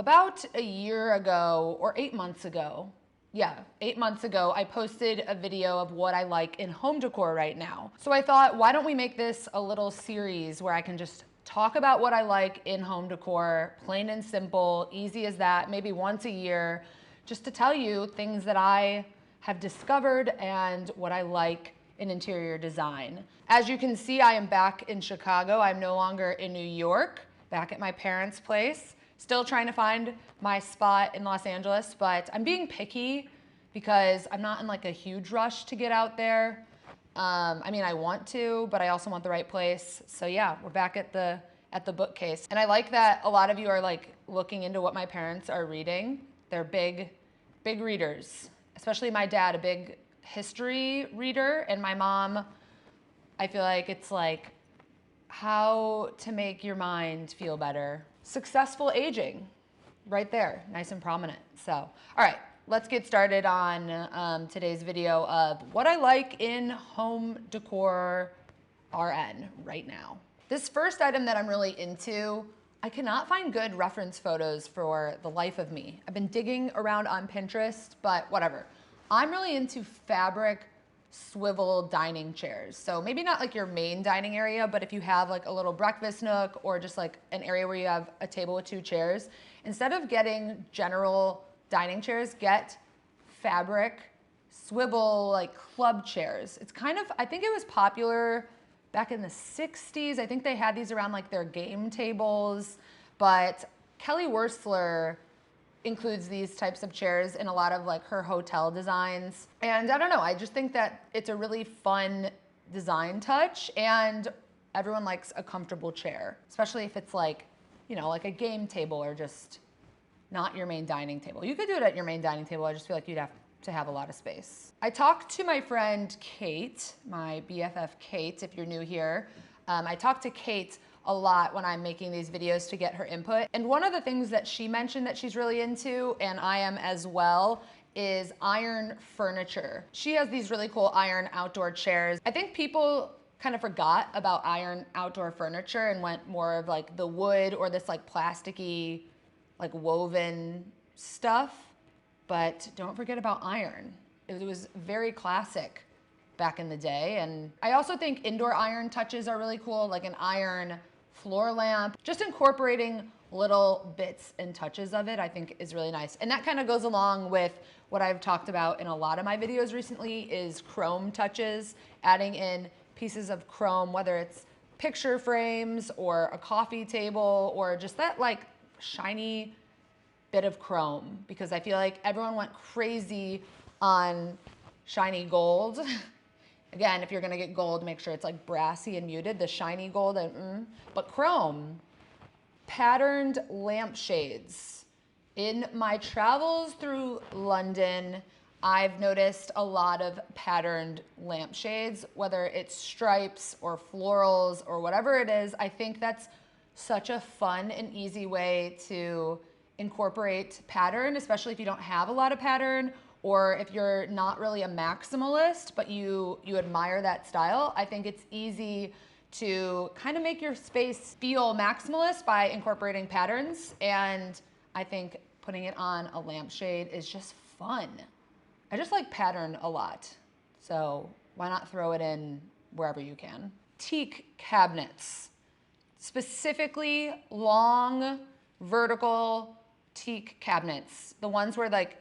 About a year ago or 8 months ago, yeah, 8 months ago, I posted a video of what I like in home decor right now. So I thought, why don't we make this a little series where I can just talk about what I like in home decor, plain and simple, easy as that, maybe once a year, just to tell you things that I have discovered and what I like in interior design. As you can see, I am back in Chicago. I'm no longer in New York, back at my parents' place. Still trying to find my spot in Los Angeles, but I'm being picky because I'm not in like a huge rush to get out there. I mean, I want to, but I also want the right place. So yeah, we're back at the bookcase. And I like that a lot of you are like looking into what my parents are reading. They're big readers, especially my dad, a big history reader, and my mom, I feel like it's like how to make your mind feel better. Successful aging, right there, nice and prominent. So, all right, let's get started on today's video of what I like in home decor RN right now. This first item that I'm really into, I cannot find good reference photos for the life of me. I've been digging around on Pinterest, but whatever. I'm really into fabric swivel dining chairs. So maybe not like your main dining area, but if you have like a little breakfast nook or just like an area where you have a table with 2 chairs, instead of getting general dining chairs, get fabric swivel like club chairs. It's kind of, I think it was popular back in the 60s. I think they had these around like their game tables, but Kelly Wearstler includes these types of chairs in a lot of like her hotel designs. And I don't know, I just think that it's a really fun design touch, and everyone likes a comfortable chair, especially if it's like, you know, like a game table or just not your main dining table. You could do it at your main dining table. I just feel like you'd have to have a lot of space. I talked to my friend Kate, my BFF Kate, if you're new here. I talked to Kate a lot when I'm making these videos to get her input. And one of the things that she mentioned that she's really into, and I am as well, is iron furniture. She has these really cool iron outdoor chairs. I think people kind of forgot about iron outdoor furniture and went more of like the wood or this like plasticky, like woven stuff. But don't forget about iron. It was very classic back in the day. And I also think indoor iron touches are really cool, like an iron floor lamp. Just incorporating little bits and touches of it, I think is really nice. And that kind of goes along with what I've talked about in a lot of my videos recently is chrome touches, adding in pieces of chrome, whether it's picture frames or a coffee table or just that like shiny bit of chrome, because I feel like everyone went crazy on shiny gold. Again, if you're gonna get gold, make sure it's like brassy and muted, the shiny gold, but chrome. Patterned lampshades. In my travels through London, I've noticed a lot of patterned lampshades, whether it's stripes or florals or whatever it is. I think that's such a fun and easy way to incorporate pattern, especially if you don't have a lot of pattern, or if you're not really a maximalist, but you admire that style. I think it's easy to kind of make your space feel maximalist by incorporating patterns. And I think putting it on a lampshade is just fun. I just like pattern a lot. So why not throw it in wherever you can? Teak cabinets, specifically long vertical teak cabinets. The ones where like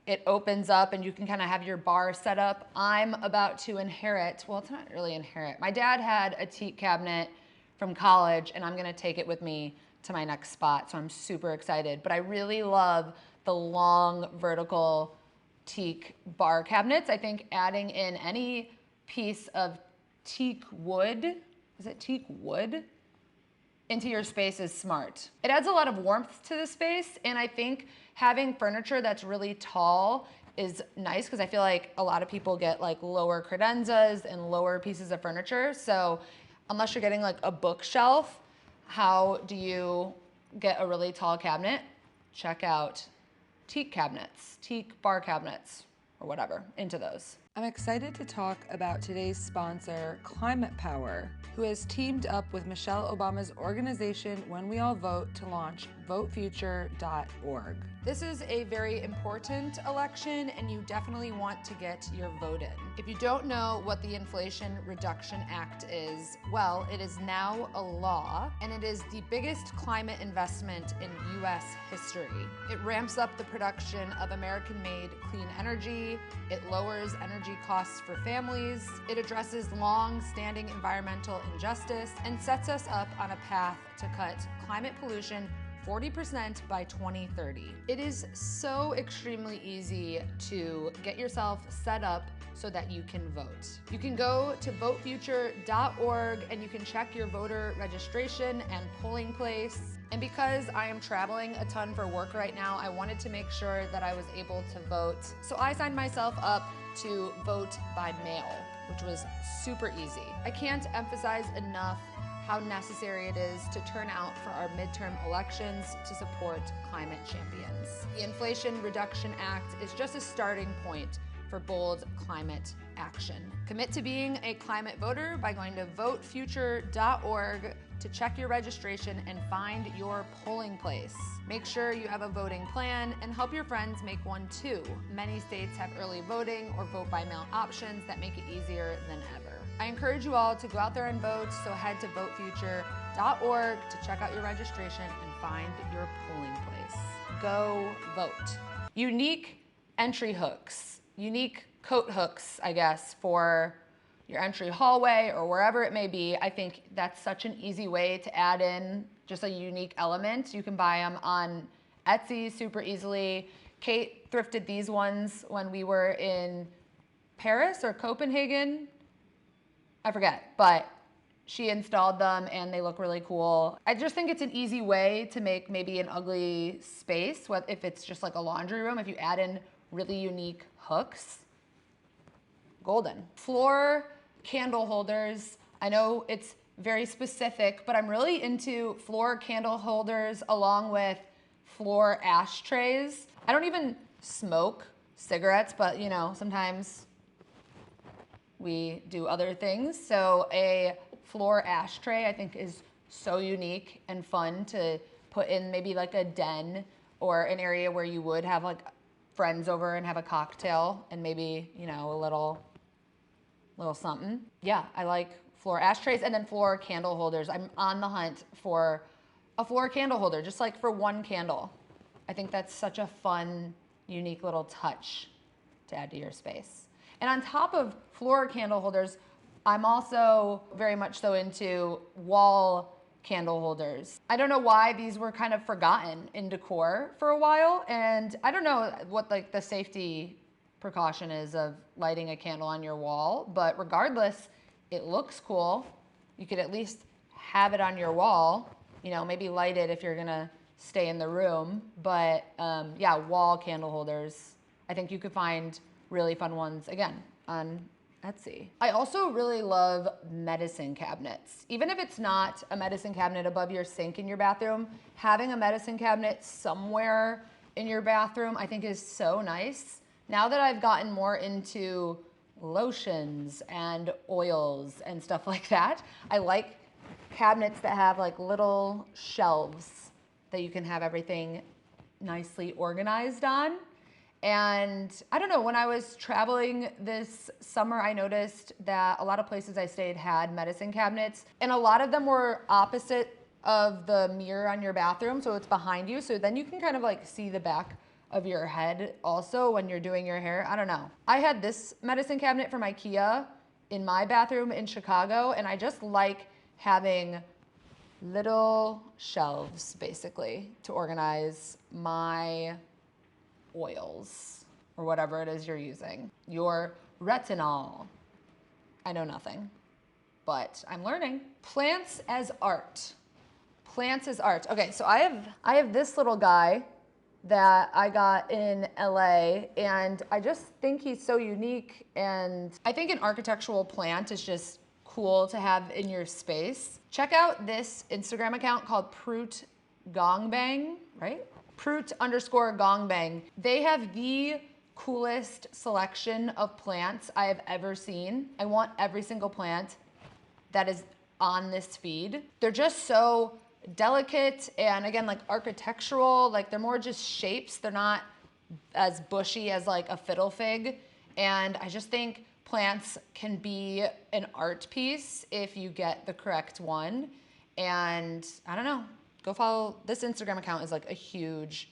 it opens up and you can kind of have your bar set up. I'm about to inherit, well, it's not really inherit. My dad had a teak cabinet from college and I'm gonna take it with me to my next spot. So I'm super excited. But I really love the long vertical teak bar cabinets. I think adding in any piece of teak wood, is it teak wood? Into your space is smart. It adds a lot of warmth to the space, and I think having furniture that's really tall is nice because I feel like a lot of people get like lower credenzas and lower pieces of furniture. So unless you're getting like a bookshelf, how do you get a really tall cabinet? Check out teak cabinets, teak bar cabinets, or whatever, into those. I'm excited to talk about today's sponsor, Climate Power, who has teamed up with Michelle Obama's organization When We All Vote to launch votefuture.org. This is a very important election and you definitely want to get your vote in. If you don't know what the Inflation Reduction Act is, well, it is now a law and it is the biggest climate investment in US history. It ramps up the production of American-made clean energy, it lowers energy costs for families, it addresses long-standing environmental injustice, and sets us up on a path to cut climate pollution 40% by 2030. It is so extremely easy to get yourself set up so that you can vote. You can go to votefuture.org and you can check your voter registration and polling place. And because I am traveling a ton for work right now, I wanted to make sure that I was able to vote. So I signed myself up to vote by mail, which was super easy. I can't emphasize enough how necessary it is to turn out for our midterm elections to support climate champions. The Inflation Reduction Act is just a starting point for bold climate action. Commit to being a climate voter by going to votefuture.org to check your registration and find your polling place. Make sure you have a voting plan and help your friends make one too. Many states have early voting or vote by mail options that make it easier than ever. I encourage you all to go out there and vote, so head to votefuture.org to check out your registration and find your polling place. Go vote. Unique entry hooks, unique coat hooks, I guess, for your entry hallway or wherever it may be. I think that's such an easy way to add in just a unique element. You can buy them on Etsy super easily. Kate thrifted these ones when we were in Paris or Copenhagen. I forget, but she installed them and they look really cool. I just think it's an easy way to make maybe an ugly space, if it's just like a laundry room, if you add in really unique hooks. Golden. Floor candle holders. I know it's very specific, but I'm really into floor candle holders along with floor ashtrays. I don't even smoke cigarettes, but you know, sometimes we do other things. So a floor ashtray I think is so unique and fun to put in maybe like a den or an area where you would have like friends over and have a cocktail and maybe, you know, a little something. Yeah, I like floor ashtrays and then floor candle holders. I'm on the hunt for a floor candle holder, just like for one candle. I think that's such a fun, unique little touch to add to your space. And on top of floor candle holders, I'm also very much so into wall candle holders. I don't know why these were kind of forgotten in decor for a while, and I don't know what like the safety precaution is of lighting a candle on your wall, but regardless, it looks cool. You could at least have it on your wall, you know, maybe light it if you're gonna stay in the room, but yeah, wall candle holders. I think you could find really fun ones, again, on Etsy. I also really love medicine cabinets. Even if it's not a medicine cabinet above your sink in your bathroom, having a medicine cabinet somewhere in your bathroom I think is so nice. Now that I've gotten more into lotions and oils and stuff like that, I like cabinets that have like little shelves that you can have everything nicely organized on. And I don't know, when I was traveling this summer, I noticed that a lot of places I stayed had medicine cabinets, and a lot of them were opposite of the mirror on your bathroom, so it's behind you, so then you can kind of like see the back of your head also when you're doing your hair. I don't know. I had this medicine cabinet from IKEA in my bathroom in Chicago, and I just like having little shelves basically to organize my oils or whatever it is you're using. Your retinol. I know nothing, but I'm learning. Plants as art. Plants as art. Okay, so I have this little guy that I got in LA, and I just think he's so unique, and I think an architectural plant is just cool to have in your space. Check out this Instagram account called Prout Gongbang, right? Prout_Gongbang. They have the coolest selection of plants I have ever seen. I want every single plant that is on this feed. They're just so delicate and again, like architectural, like they're more just shapes. They're not as bushy as like a fiddle fig. And I just think plants can be an art piece if you get the correct one. And I don't know, go follow this Instagram account is like a huge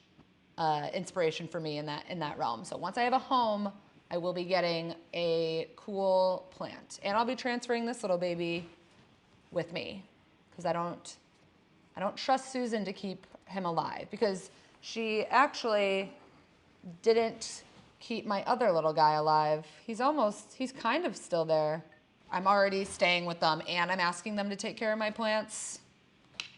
inspiration for me in that realm. So once I have a home, I will be getting a cool plant, and I'll be transferring this little baby with me because I don't trust Susan to keep him alive because she actually didn't keep my other little guy alive. He's kind of still there. I'm already staying with them and I'm asking them to take care of my plants.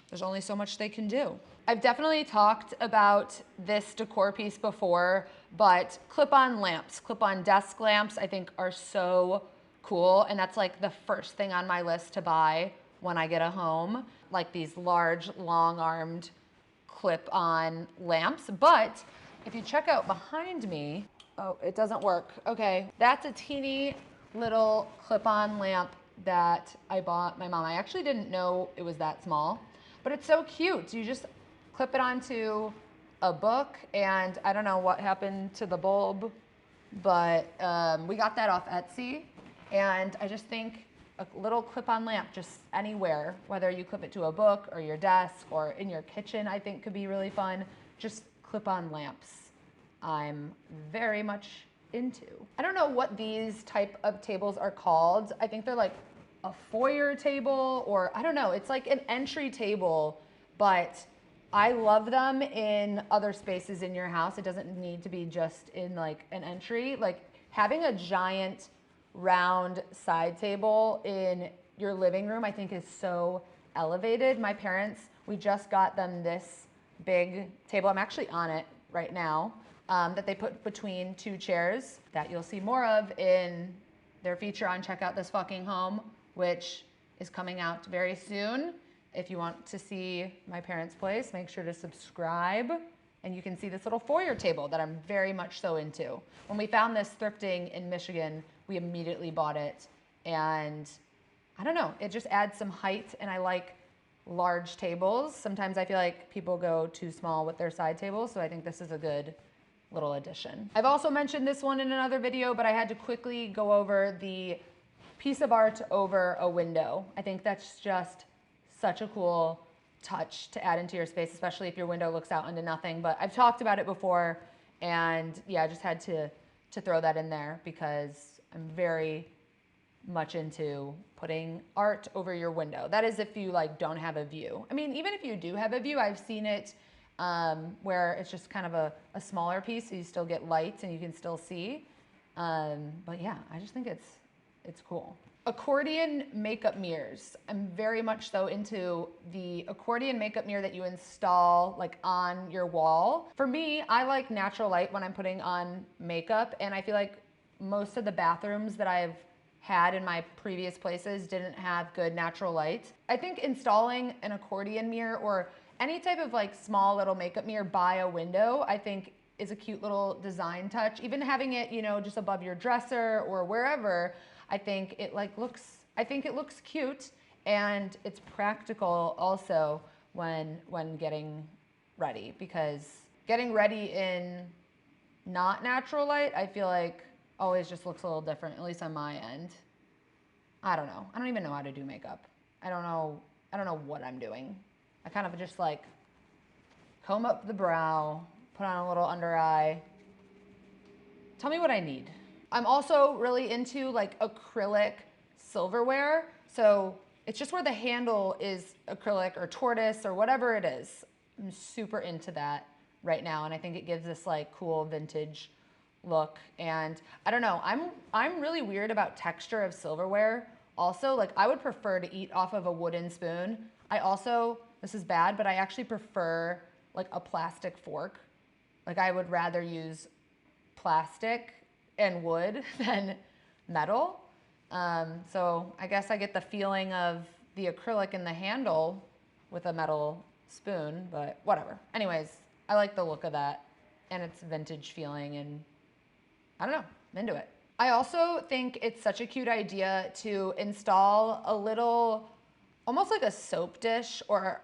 There's only so much they can do. I've definitely talked about this decor piece before, but clip-on lamps, clip-on desk lamps, I think are so cool. And that's like the first thing on my list to buy when I get a home, like these large, long-armed clip-on lamps. But if you check out behind me, oh, it doesn't work. Okay, that's a teeny little clip-on lamp that I bought my mom. I actually didn't know it was that small, but it's so cute. You just clip it onto a book, and I don't know what happened to the bulb, but we got that off Etsy, and I just think a little clip-on lamp just anywhere, whether you clip it to a book or your desk or in your kitchen, I think could be really fun. Just clip-on lamps I'm very much into. I don't know what these type of tables are called. I think they're like a foyer table, or I don't know, it's like an entry table, but I love them in other spaces in your house. It doesn't need to be just in like an entry. Like having a giant round side table in your living room, I think is so elevated. My parents, we just got them this big table. I'm actually on it right now, that they put between two chairs that you'll see more of in their feature on Check Out This Fucking Home, which is coming out very soon. If you want to see my parents' place, make sure to subscribe. And you can see this little foyer table that I'm very much so into. When we found this thrifting in Michigan, we immediately bought it. And I don't know, it just adds some height, and I like large tables. Sometimes I feel like people go too small with their side tables, so I think this is a good little addition. I've also mentioned this one in another video, but I had to quickly go over the piece of art over a window. I think that's just such a cool touch to add into your space, especially if your window looks out into nothing. But I've talked about it before, and yeah, I just had to throw that in there because I'm very much into putting art over your window. That is if you like don't have a view. I mean, even if you do have a view, I've seen it where it's just kind of a smaller piece, so you still get light and you can still see. But yeah, I just think it's cool. Accordion makeup mirrors. I'm very much so into the accordion makeup mirror that you install like on your wall. For me, I like natural light when I'm putting on makeup, and I feel like most of the bathrooms that I've had in my previous places didn't have good natural light. I think installing an accordion mirror or any type of like small little makeup mirror by a window, I think is a cute little design touch. Even having it, you know, just above your dresser or wherever, I think it looks cute, and it's practical also when getting ready, because getting ready in not natural light, I feel like always just looks a little different, at least on my end. I don't know. I don't even know how to do makeup. I don't know what I'm doing. I kind of just like comb up the brow, put on a little under eye. Tell me what I need. I'm also really into like acrylic silverware. So it's just where the handle is acrylic or tortoise or whatever it is. I'm super into that right now, and I think it gives this like cool vintage look. And I don't know, I'm really weird about texture of silverware. Also, like I would prefer to eat off of a wooden spoon. I also, this is bad, but I actually prefer like a plastic fork. Like I would rather use plastic and wood than metal. So I guess I get the feeling of the acrylic in the handle with a metal spoon, but whatever. Anyways, I like the look of that, and it's vintage feeling, and I don't know, I'm into it. I also think it's such a cute idea to install a little, almost like a soap dish or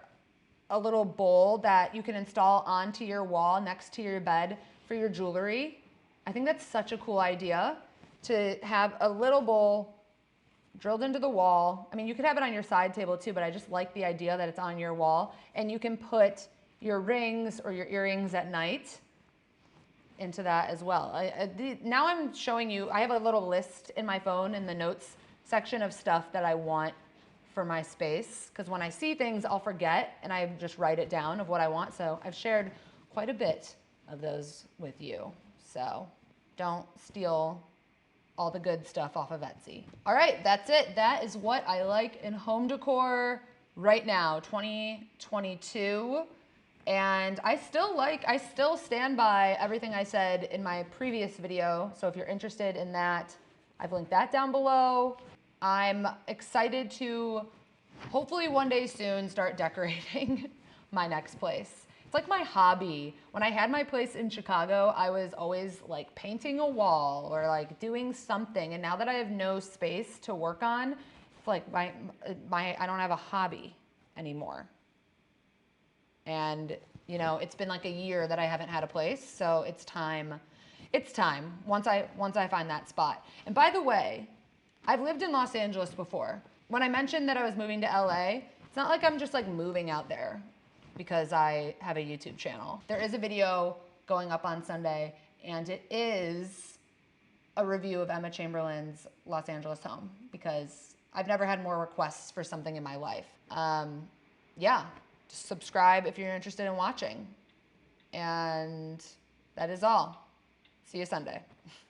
a little bowl that you can install onto your wall next to your bed for your jewelry. I think that's such a cool idea to have a little bowl drilled into the wall. I mean, you could have it on your side table too, but I just like the idea that it's on your wall, and you can put your rings or your earrings at night into that as well. Now I'm showing you, I have a little list in my phone in the notes section of stuff that I want for my space, because when I see things, I'll forget and I just write it down of what I want. So I've shared quite a bit of those with you. So don't steal all the good stuff off of Etsy. All right, that's it. That is what I like in home decor right now, 2022. And I still stand by everything I said in my previous video. So if you're interested in that, I've linked that down below. I'm excited to hopefully one day soon start decorating my next place. It's like my hobby. When I had my place in Chicago, I was always like painting a wall or like doing something. And now that I have no space to work on, it's like I don't have a hobby anymore. And you know, it's been like a year that I haven't had a place, so it's time. It's time once I find that spot. And by the way, I've lived in Los Angeles before. When I mentioned that I was moving to LA, it's not like I'm just like moving out there because I have a YouTube channel. There is a video going up on Sunday, and it is a review of Emma Chamberlain's Los Angeles home, because I've never had more requests for something in my life. Yeah, just subscribe if you're interested in watching. And that is all. See you Sunday.